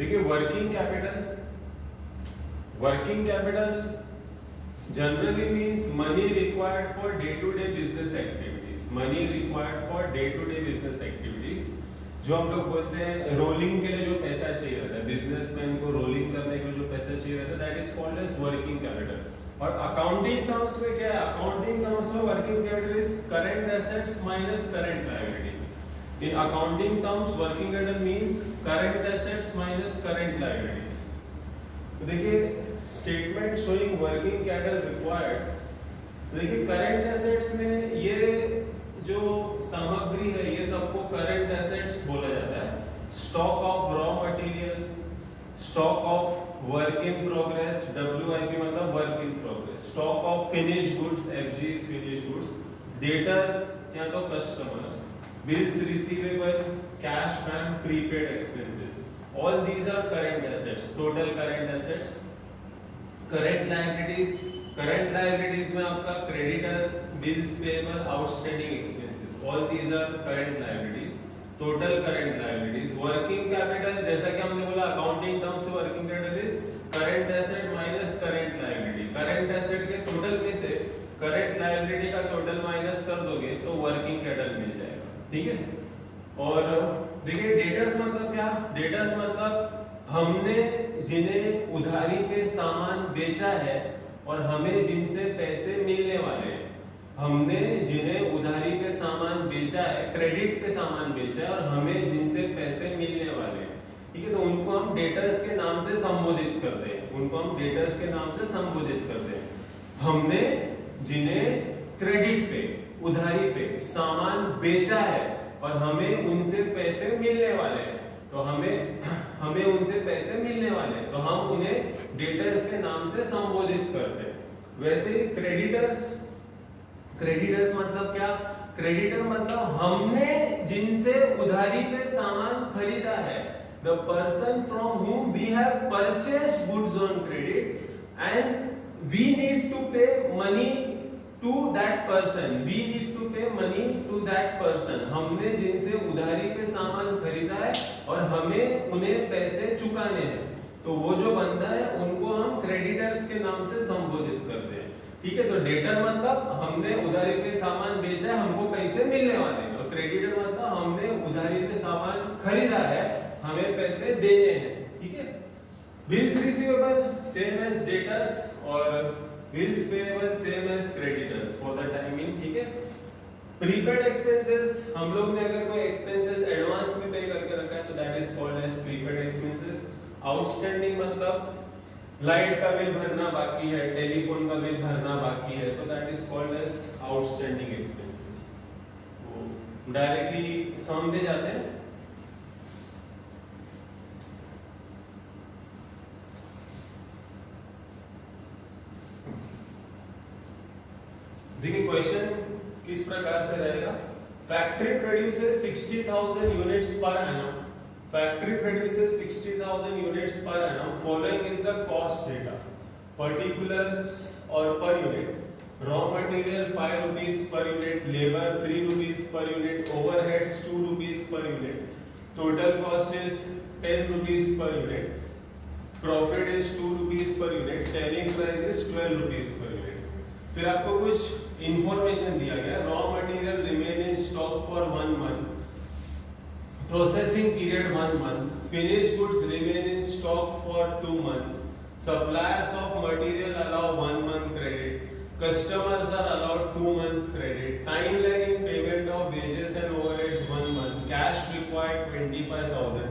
देखिए working capital generally means money required for day to day business activities, money required for day to day business activities, जो हम लोग बोलते हैं rolling के लिए जो पैसा चाहिए रहता है, बिजनेसमैन को रोलिंग करने के लिए जो पैसा चाहिए रहता है, that is called as working capital. और अकाउंटिंग टर्म्स में क्या है, अकाउंटिंग टर्म्स में working capital is current assets minus current liabilities. In accounting terms working capital means current assets minus current liabilities. तो देखिए statement showing working capital required, देखिए current assets में ये जो सामग्री है ये सबको करंट एसेट्स बोला जाता है। Stock of raw material, stock of work in progress, WIP मतलब work in progress, stock of finished goods, FG is finished goods, debtors या तो customers, bills receivable, cash bank, prepaid expenses, all these are current assets, total current assets. Current liabilities में आपका creditors, bills payable, outstanding expenses, all these are current liabilities. Total current liabilities. Working capital जैसा कि हमने बोला accounting terms में working capital is current asset minus current liability. Current asset के total में से current liability का total minus कर दोगे तो working capital मिल जाएगा, ठीक है। और देखिए डेटर्स मतलब क्या, डेटर्स मतलब हमने जिन्हें उधारी पे सामान बेचा है और हमें जिनसे पैसे मिलने वाले हैं, हमने जिन्हें उधारी पे सामान बेचा है, क्रेडिट पे सामान बेचा है और हमें जिनसे पैसे मिलने वाले हैं, ठीक है, तो उनको हम डेटर्स के नाम से संबोधित करते हैं, उनको हम डेटर्स के नाम से संबोधित करते हैं। हमने जिन्हें क्रेडिट पे, उधारी पे सामान बेचा है और हमें उनसे पैसे मिलने वाले हैं, तो हमें उनसे पैसे मिलने वाले हैं, तो हम उन्हें डेटर्स के नाम से संबोधित करते हैं। वैसे क्रेडिटर्स मतलब क्या, क्रेडिटर मतलब हमने जिनसे उधारी पे सामान खरीदा है, the person from whom we have purchased goods on credit and we need to pay money to that person, we need to pay money to that person, हमने जिनसे उधारी पे सामान खरीदा है और हमें उन्हें पैसे चुकाने हैं, तो वो जो बंदा है उनको हम क्रेडिटर्स के नाम से संबोधित करते हैं, ठीक है। तो डेटर मतलब हमने उधारी पे सामान बेचा है, हमको पैसे मिलने वाले हैं, और क्रेडिटर मतलब हमने उधारी पे सामान खरीदा है, हमें पैसे देने हैं, ठीक है। Bills receivable same as debtors और bills payable same as creditors for the time being, ठीक है। प्रीपेड एक्सपेंसेस, हम लोग ने अगर कोई एक्सपेंसेस एडवांस में पे करके रखा है तो that is called as prepaid expenses. Outstanding मतलब लाइट का बिल भरना बाकी है, टेलीफोन का बिल भरना बाकी है, तो that is called as outstanding expenses. तो डायरेक्टली सम दे जाते हैं। देखिए क्वेश्चन किस प्रकार से रहेगा, factory produces 60,000 units per annum, factory produces 60,000 units per annum, following is the cost data, particulars और per unit, raw material 5 rupees per unit, labour 3 rupees per unit, overheads 2 rupees per unit, total cost is 10 rupees per unit, profit is 2 rupees per unit, selling price is 12 rupees per unit. फिर आपको कुछ information दिया गया, raw material remain in stock for 1 month, processing period 1 month, finished goods remain in stock for 2 months, suppliers of material allow 1 month credit, customers are allowed 2 months credit, time lag in payment of wages and overheads 1 month, cash required 25,000,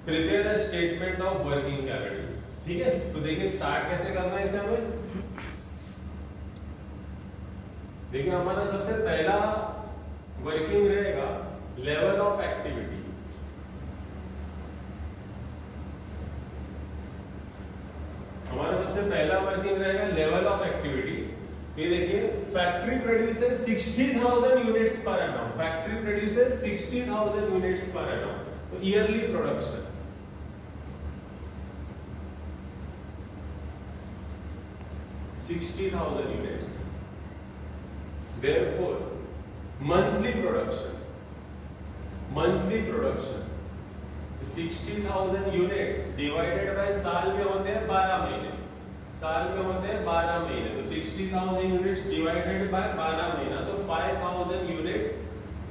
prepare a statement of working capital, ठीक है। तो देखिए start कैसे करना है इसे हमें, देखिए हमारा सबसे पहला वर्किंग रहेगा लेवल ऑफ एक्टिविटी, हमारा सबसे पहला वर्किंग रहेगा लेवल ऑफ एक्टिविटी। ये देखिए factory produces 60,000 units per annum, factory produces 60,000 units per annum, तो yearly production 60,000 units. Therefore, monthly production 60,000 units divided by साल में होते हैं 12 महीने, साल में होते हैं 12 महीने, तो 60,000 यूनिट्स डिवाइडेड बाय 12 महीना, तो 5,000 units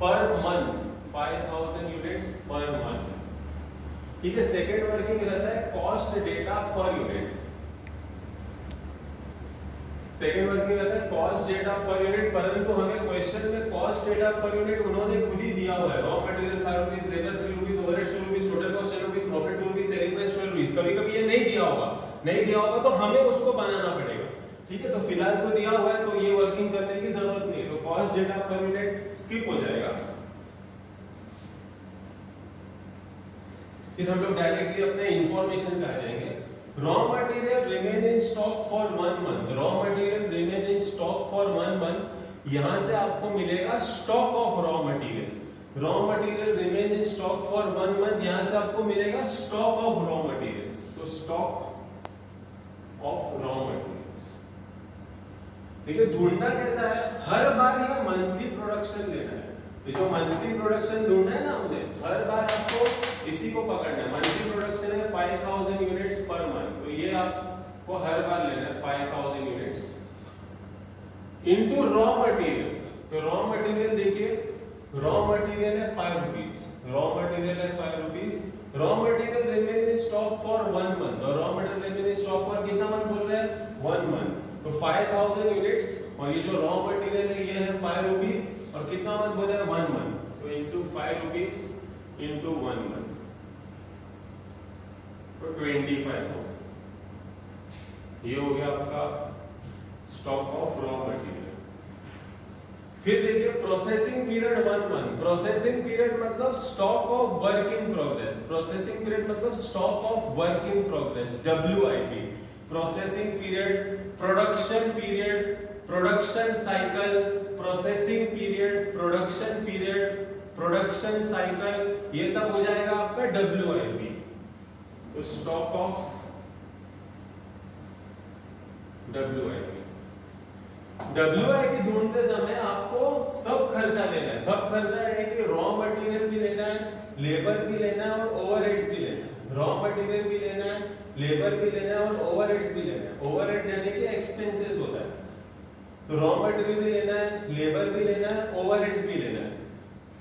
per month, 5,000 units per month. ठीक है, सेकेंड वर्किंग रहता है cost data per unit, second working रहता है कॉस्ट डेटा पर यूनिट, परंतु हमें क्वेश्चन में कॉस्ट डेटा पर यूनिट उन्होंने खुद ही दिया हुआ है, raw material 5 rupees, labour 3 rupees, overheads 2 rupees, total cost 10 rupees, profit 2 rupees, selling price 12 rupees. कभी कभी ये नहीं दिया होगा, नहीं दिया होगा तो हमें उसको बनाना पड़ेगा। ठीक है, तो फिलहाल तो दिया हुआ है तो ये वर्किंग करने की जरूरत नहीं है, तो cost data per unit skip हो जाएगा। फिर हम लोग डायरेक्टली अपने इंफॉर्मेशन पे आ जाएंगे। Raw material remain in stock for 1 month, raw material remain in stock for 1 month, यहां से आपको मिलेगा stock of raw materials, raw material remain in stock for 1 month, यहां से आपको मिलेगा स्टॉक ऑफ रॉ मटेरियल्स, तो स्टॉक ऑफ रॉ मटेरियल्स। देखिए ढूंढना कैसा है, हर बार ये मंथली प्रोडक्शन लेना है, ये जो मंथली प्रोडक्शन ढूंढना है ना हमने, हर बार आपको इसी को पकड़ना है। मंथली प्रोडक्शन है 5,000 यूनिट्स पर मंथ, तो ये आपको हर बार लेना है 5,000 यूनिट्स इनटू रॉ मटेरियल, तो रॉ मटेरियल देखिए, रॉ मटेरियल है 5 रुपीस, रॉ मटेरियल है 5 rupees, raw material remain in stock for 1 month, और raw material remain in stock for कितना मंथ बोल रहे हैं, 1 मंथ, तो 5,000 यूनिट्स, और ये जो रॉ मटेरियल है ये है 5 रुपीस, और कितना मंथ बोला है 1 मंथ, तो इनटू 5 रुपीस इनटू 1 मंथ, तो 25,000, ये हो गया आपका स्टॉक ऑफ रॉ मटेरियल। फिर देखिए processing period 1 month, processing period मतलब stock of work in progress, processing period मतलब stock of work in progress, WIP, processing period, production period, production cycle, processing period, production period, production cycle, ये सब हो जाएगा आपका WIP, तो stock of WIP। WIP ढूंढते समय आपको सब खर्चा लेना है, सब खर्चा है कि रॉ मटेरियल भी लेना है, लेबर भी लेना है और ओवरहेड्स भी लेना है, रॉ मटेरियल भी लेना है, लेबर भी लेना है और ओवरहेड्स भी लेना है, ओवरहेड्स यानी कि एक्सपेंसेस होता है, तो रॉ मटेरियल भी लेना है, लेबर भी लेना है, ओवरहेड्स भी लेना है,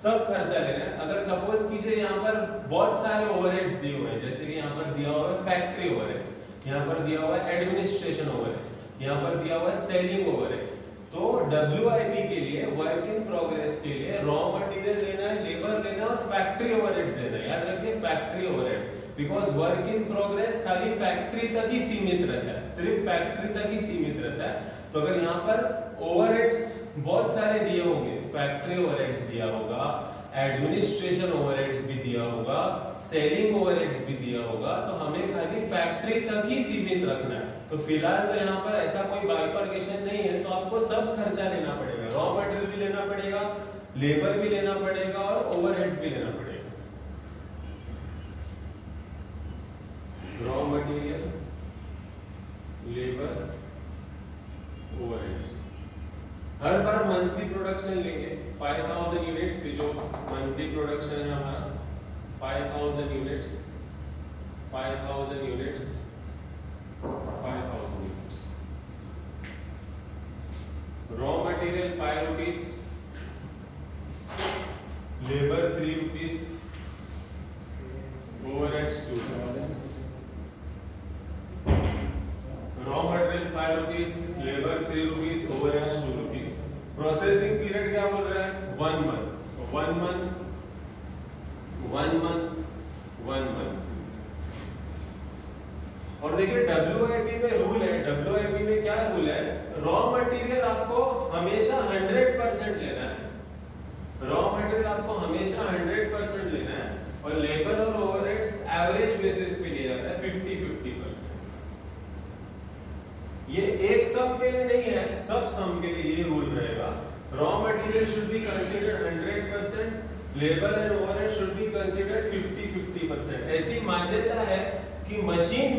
सब खर्चा लेना है। अगर सपोज कीजिए यहाँ पर बहुत सारे ओवरहेड्स दिए हुए हैं, जैसे कि यहाँ पर दिया हुआ है फैक्ट्री ओवरहेड्स, यहाँ पर दिया हुआ है एडमिनिस्ट्रेशन ओवरहेड्स, यहाँ पर दिया हुआ है सेलिंग ओवरहेड्स, तो WIP के लिए, वर्क इन प्रोग्रेस के लिए रॉ मटेरियल लेना है, लेबर लेना है और फैक्ट्री ओवरहेड्स लेना है। याद रखिए factory overheads, because work in progress खाली फैक्ट्री तक ही सीमित रहता है, सिर्फ फैक्ट्री तक ही सीमित रहता है। तो अगर यहाँ पर ओवरहेड्स बहुत सारे दिए होंगे, फैक्ट्री ओवरहेड्स दिया होगा, एडमिनिस्ट्रेशन ओवरहेड्स भी दिया होगा, सेलिंग ओवरहेड्स भी दिया होगा, तो हमें खाली फैक्ट्री तक ही सीमित रखना है। तो फिलहाल तो यहाँ पर ऐसा कोई बाइफर्केशन नहीं है, तो आपको सब खर्चा लेना पड़ेगा, रॉ मटेरियल भी लेना पड़ेगा, लेबर भी लेना पड़ेगा और ओवरहेड्स भी लेना पड़ेगा। रॉ मटेरियल, लेबर, ओवरहेड्स, हर बार मंथली प्रोडक्शन लेंगे 5,000 यूनिट्स से, जो मंथली प्रोडक्शन है हमारा 5,000 units, 5,000 units, 5,000 units, raw material 5 rupees, labour 3 rupees, overheads 2 rupees, raw material 5 rupees, labour 3 rupees, overheads 2 rupees. Processing period क्या बोल रहा है 1 मंथ, 1 मंथ, 1 मंथ, 1 मंथ। और देखिए WIP में रूल है, WIP में क्या रूल है, रॉ मटेरियल आपको हमेशा 100% लेना है, रॉ मटेरियल आपको हमेशा 100% लेना है, और लेबर और ओवरहेड्स एवरेज बेसिस पे लिया जाता है 50-50%। ये एक सम के लिए नहीं है, सब सम के लिए ये रूल रहेगा। Raw material should be considered 100%, labour and overhead should be considered 50-50%। ऐसी मान्यता है कि मशीन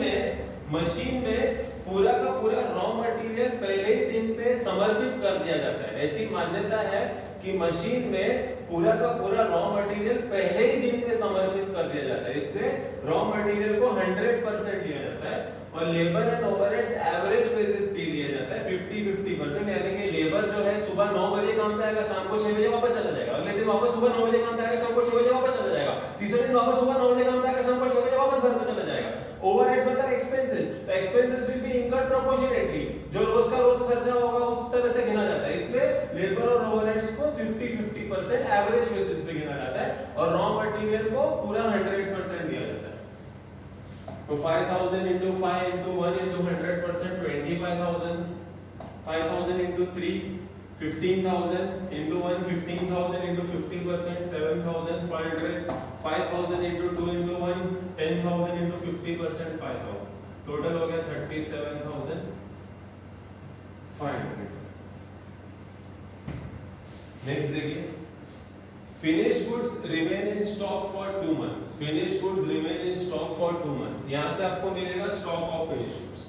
में पूरा का पूरा रॉ मटेरियल पहले ही दिन पे समर्पित कर दिया जाता है। ऐसी मान्यता है कि मशीन में पूरा का पूरा रॉ मटेरियल पहले ही दिन पे समर्पित कर दिया जाता है, इसलिए रॉ मटेरियल को 100% लिया जाता है और labour and overheads average basis पे लिया जाता है 50-50%, यानी कि लेबर जो है सुबह 9 बजे काम पे आएगा, शाम को 6 बजे वापस चला जाएगा, अगले दिन वापस सुबह 9 बजे काम पे आएगा, शाम को 6 बजे वापस चला जाएगा, तीसरे दिन वापस सुबह 9 बजे काम पे आएगा, शाम को 6 बजे वापस घर पे चला जाएगा। ओवरहेड्स मतलब एक्सपेंसेस, तो expenses will be incurred proportionately, जो रोज का रोज खर्चा होगा उस तरह से गिना जाता है, इसलिए लेबर और ओवरहेड्स को 50-50% एवरेज बेसिस पे गिना जाता है और रॉ मटेरियल को पूरा 100% दिया जाता है। तो 5000 into 5 into 1 into 100% 25,000, 5000 into 3 15,000 into 1 15,000 into 50% 7,500, 5,000 into 2 into 1 10,000 into 50% 5,000, total हो गया 37,500। नेक्स्ट देखिए, finished goods remain in stock for 2 months, finished goods remain in stock for 2 months, यहां से आपको मिलेगा stock of finished goods।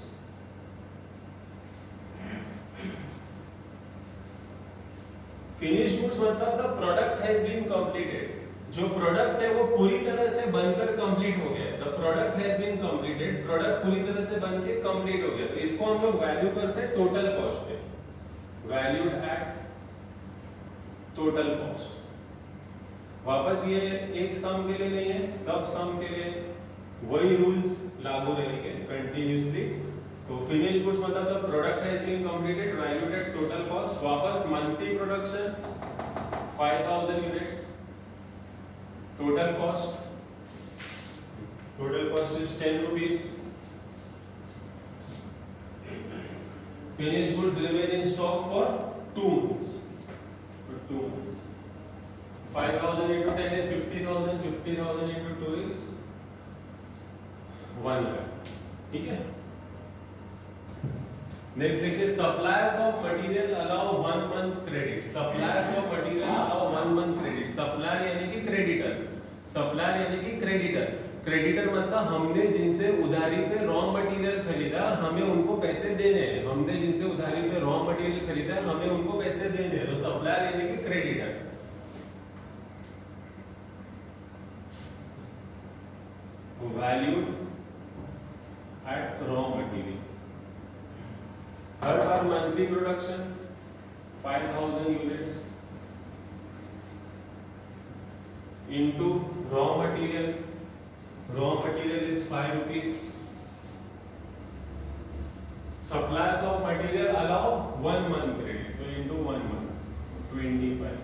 finished goods मतलब the product has been completed, जो product है वो पूरी तरह से बनकर कंप्लीट हो गया, the product has been completed, product पूरी तरह से बनके कंप्लीट हो गया, तो इसको हम लोग वैल्यू करते हैं टोटल कॉस्ट पे, वैल्यूड एट टोटल कॉस्ट। वापस ये एक सम के लिए नहीं है, सब सम के लिए वही रूल्स लागू रहेंगे कंटिन्यूअसली। तो फिनिश गुड्स मतलब the product has been completed valued at total cost, वापस monthly production 5000 units, total cost is 10 rupees, finish goods remain in stock for 2 months, 5,000 into 10 is 50,000, 50,000 into 2 is 1 lakh, ठीक है। Next देखिए, suppliers of material allow 1 month credit, suppliers of material allow 1 month credit, supplier यानी कि creditor, supplier यानी कि creditor, creditor मतलब हमने जिनसे उधारी पे रॉ मटेरियल खरीदा हमें उनको पैसे देने हैं, हमने जिनसे उधारी पे रॉ मटेरियल खरीदा हमें उनको पैसे देने हैं, तो सप्लायर यानी कि creditor. valued at raw material, her bar monthly production 5000 units into raw material is 5 rupees, suppliers of material allow 1 month credit, so into 1 month 25।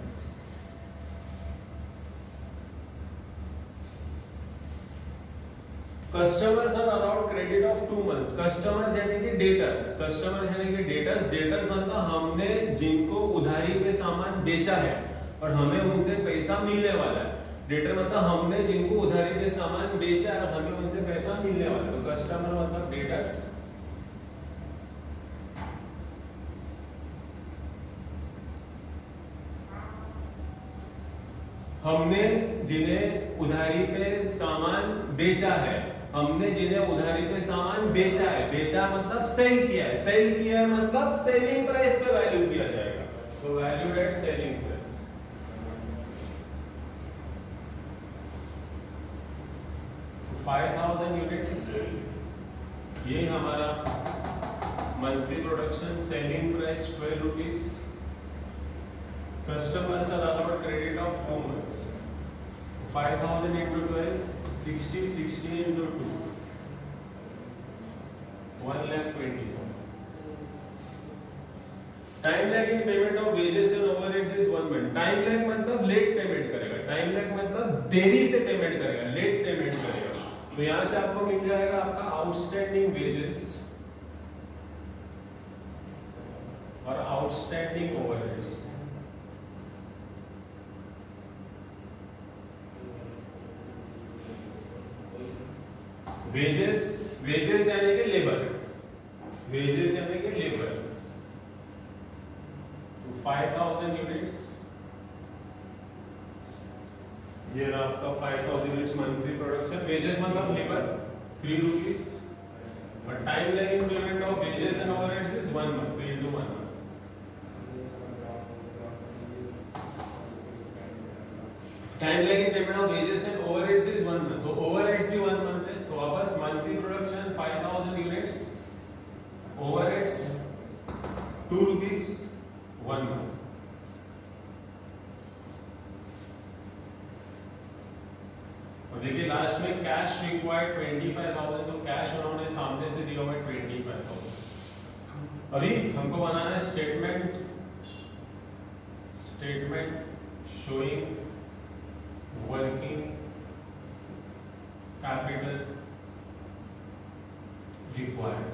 Customers are allowed credit of 2 months, customers यानी कि debtors, customers यानी कि debtors, debtors मतलब हमने जिनको उधारी पे सामान बेचा है और हमें उनसे पैसा मिलने वाला है, डेटर मतलब हमने जिनको उधारी पे सामान बेचा है और हमें उनसे पैसा मिलने वाला है, तो कस्टमर मतलब डेटर्स। हमने जिन्हें उधारी पे सामान बेचा है, हमने जिन्हें उधारी पे सामान बेचा है, बेचा मतलब सेल किया है, सेल किया है मतलब सेलिंग प्राइस पे वैल्यू किया जाएगा, तो value at selling price. 5000 units, ये हमारा monthly production, selling price 12 rupees, customers are allowed credit of 2 months, 5,000 into 12 60, 60 into 2 1,20,000। Time lag in payment of wages and overheads is 1 month, time lag मतलब late payment करेगा, time lag मतलब देरी से payment करेगा, late payment करेगा, तो यहां से आपको मिल जाएगा आपका आउटस्टैंडिंग वेजेस और आउटस्टैंडिंग ओवरहेड्स। वेजेस, वेजेस यानी कि लेबर, वेजेस यानी कि लेबर, तो 5000 यूनिट्स, ये रहा आपका 5000 यूनिट्स मंथली प्रोडक्शन, वेजेस मतलब लेबर 3 रुपीस, और time lagging payment of wages and overheads is 1 month, तो into 1 month. Time lagging payment of wages and overheads is 1 month, तो ओवरहेड्स भी 1 मंथ है, तो वापस monthly production 5000 units, overheads 2 rupees 1 month. और देखिए लास्ट में कैश रिक्वायर्ड 25000, तो कैश उन्होंने सामने से दिया हुआ है 25000। अभी हमको बनाना है statement showing working capital required.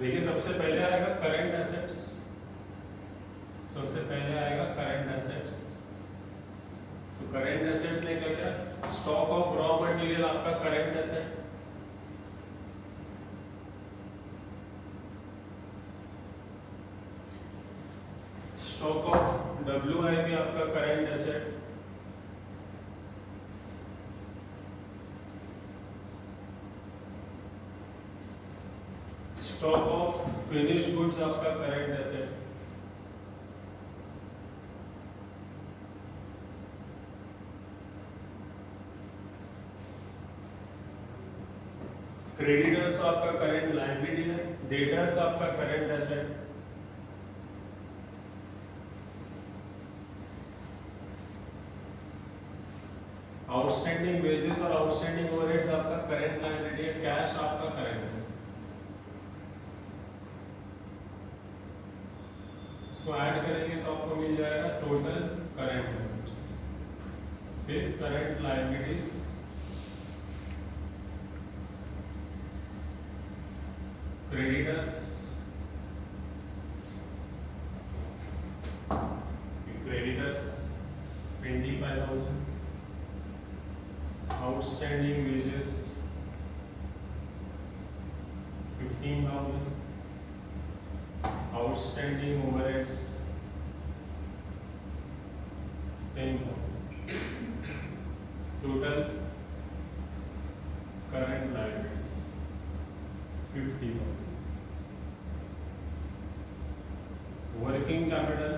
देखिए सबसे पहले आएगा करंट एसेट्स, सबसे पहले आएगा करंट एसेट्स। तो करंट एसेट्स में क्या क्या, स्टॉक ऑफ रॉ मटेरियल आपका current asset, stock of WIP आपका current asset, stock of finish goods आपका करंट एसेट, क्रेडिटर्स आपका करंट लायबिलिटी है, डेटर्स आपका करंट एसेट, आउटस्टैंडिंग वेजेस और आउटस्टैंडिंग ओवरहेड्स आपका करंट लायबिलिटी है, कैश आपका करंट एसेट। इसको ऐड करेंगे तो आपको मिल जाएगा टोटल करंट एसेट्स, फिर current liabilities, creditors, creditors 25000, outstanding wages 15000, outstanding overheads 10,000, total current liabilities 50,000, working capital,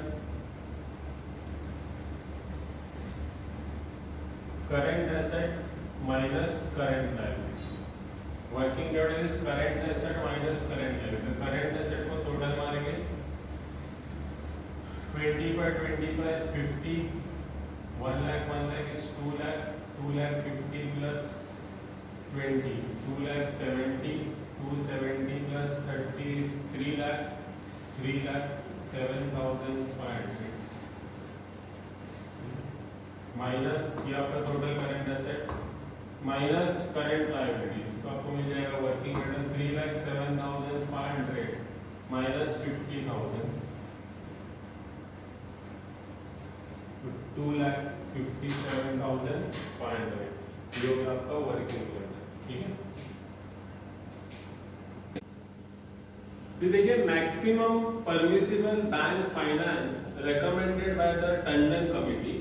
current asset minus current liability, working capital is current asset minus current liability, current asset को total मारेंगे 25 is 50, 1 lakh is 2 lakh, 2 lakh 50 plus 20, 2 lakh 70, 270 plus 30 is 3 lakh, 3 lakh 7,500 minus ये आपका total current asset minus current liabilities, तो आपको मिल जाएगा working capital 3,07,500 minus 50,000, 2,57,500, ये होगा आपका वर्किंग कैपिटल। ठीक है, तो देखिए maximum permissible bank finance recommended by the Tandon committee,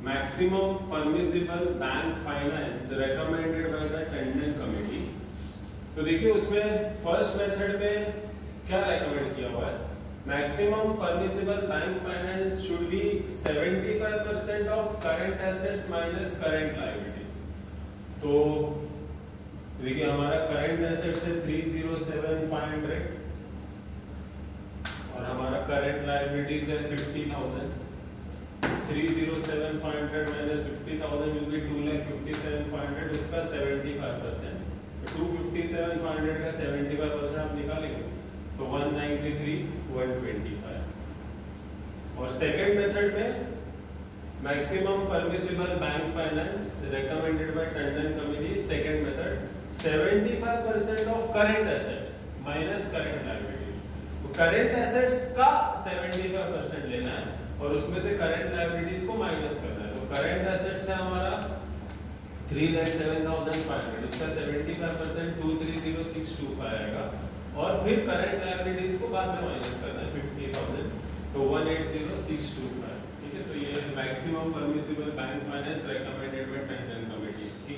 maximum permissible bank finance recommended by the Tandon committee. तो देखिए उसमें फर्स्ट मेथड में क्या रेकमेंड किया हुआ है, maximum permissible bank finance should be 75% of current assets minus current liabilities. तो देखिए हमारा करंट एसेट्स है 307,500 और हमारा करंट लायबिलिटीज है 50,000। 307,500 minus 50,000 will be 2,57,500, इसका 75%, तो 257,500 का 75% आप निकालेंगे तो 193,125। और सेकंड मेथड में maximum permissible bank finance recommended by Tandon committee, second method 75% of current assets minus current liabilities. तो करंट एसेट्स का 75% लेना है और उसमें से करंट लायबिलिटीज को माइनस करना है। तो करंट एसेट्स है हमारा 3,07,500, उसका 75% 230,625 आएगा, और फिर करंट लायबिलिटीज को बाद में माइनस करना है 50,000, तो 180,625। ठीक है, तो ये maximum permissible bank finance recommend